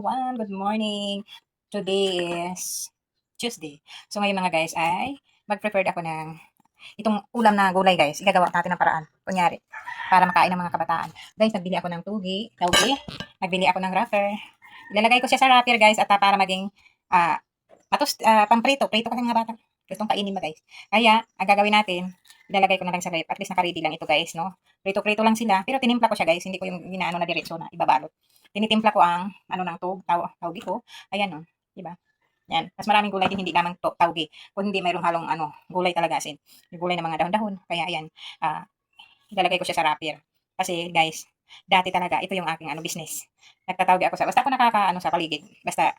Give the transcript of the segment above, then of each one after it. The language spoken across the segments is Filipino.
everyone. Good morning. Today is Tuesday. So ngayon mga guys ay mag-prepared ako ng itong ulam na gulay guys. Igagawa natin ng paraan. Kunyari, para makain ng mga kabataan. Guys, nagbili ako ng tauge. Nagbili ako ng wrapper. Ilalagay ko siya sa wrapper guys at para maging pamprito. Prito kasi mga bata. Itong kainin mo guys. Kaya, ang gagawin natin, ilalagay ko na lang sa rep. At least naka-ready lang ito guys, no? Prito-prito lang sila. Pero tinimpla ko siya guys. Hindi ko yung ginaano na diretso na ibabalot. Tinitimpla ko ang ng tauge ko. Ayan, no? Diba? Yan. Mas maraming gulay din, hindi lamang tauge. Kung hindi mayroong halong gulay talaga asin. Yung gulay ng mga dahon-dahon. Kaya ayan, ilalagay ko siya sa wrapper. Kasi guys, dati talaga, ito yung aking business. Nagtatawag ako basta ako sa paligid. Basta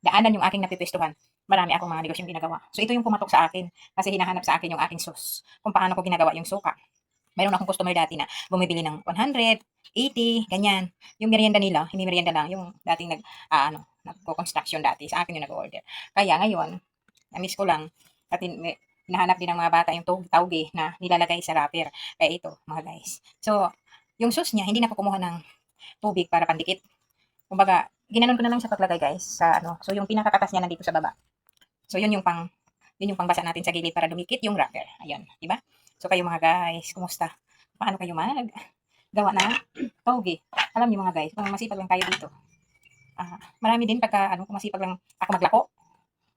daanan yung aking napipwestuhan. Marami akong mga negosyong ginagawa. So ito yung pumatok sa akin kasi hinahanap sa akin yung aking sauce. Kung paano ko ginagawa yung suka. Mayroon akong customer dati na bumibili ng 100, 80, ganyan. Yung merienda nila, hindi merienda lang, yung dating nagko-construction dati, sa akin yung nag-order. Kaya ngayon, na-miss ko lang, at hinahanap din ng mga bata yung tauge na nilalagay sa wrapper. Kaya ito, mga guys. So, yung sauce niya, hindi na ako kumuha ng tubig para pandikit. Kumbaga, ginanon ko na lang siya paglagay guys, sa So, yung pinakakatas niya nandito sa baba. So, yun yung pangbasa natin sa gilid para dumikit yung wrapper. Ayun, di ba? So kayo mga guys, kumusta? Paano kayo gawa na tauge? Alam niyo mga guys, kung masipag lang tayo dito. Marami din pagka kung masipag lang ako maglako.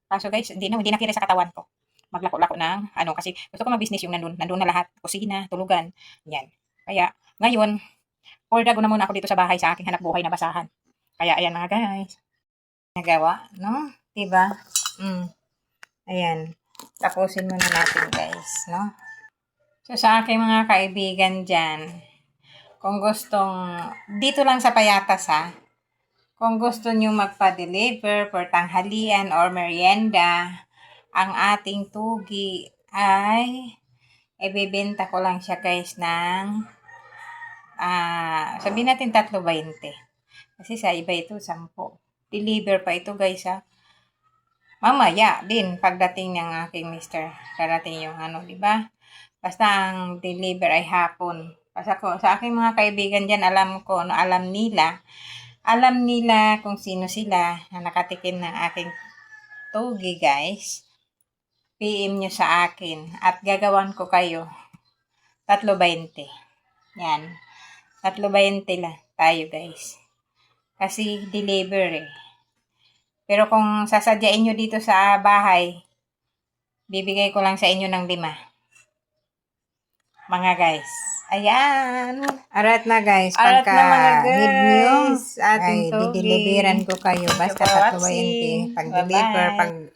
Kaso guys, hindi na kira sa katawan ko. Maglako-lako ng kasi gusto ko mag-business yung nandun na lahat, kusina, tulugan, yan. Kaya ngayon, order ko na muna ako dito sa bahay sa aking hanap buhay na basahan. Kaya ayan mga guys. Nagawa, no? Diba? Ayan. Tapusin muna natin guys, no? So, sa aking mga kaibigan dyan, kung dito lang sa Payatas kung gusto nyo magpa-deliver for tanghalian or merienda, ang ating tugi ay, ibebenta ko lang siya guys ng, sabihin natin 3.20. Kasi sa iba ito, 10. Deliver pa ito guys Mamaya din, pagdating ng aking mister, darating yung di ba? Basta ang deliver ay hapon. Basta sa aking mga kaibigan dyan, alam nila kung sino sila na nakatikim ng aking tugi guys. PM nyo sa akin at gagawan ko kayo 3.20. Yan. 3.20 lang tayo guys. Kasi deliver Pero kung sasadyain nyo dito sa bahay, bibigay ko lang sa inyo ng 5. Mga guys. Ayan. Arat na guys. Arat na mga guys. Need nyo, Ating ay dideliveran ko kayo. Basta 3.20. Pag-deliver, pag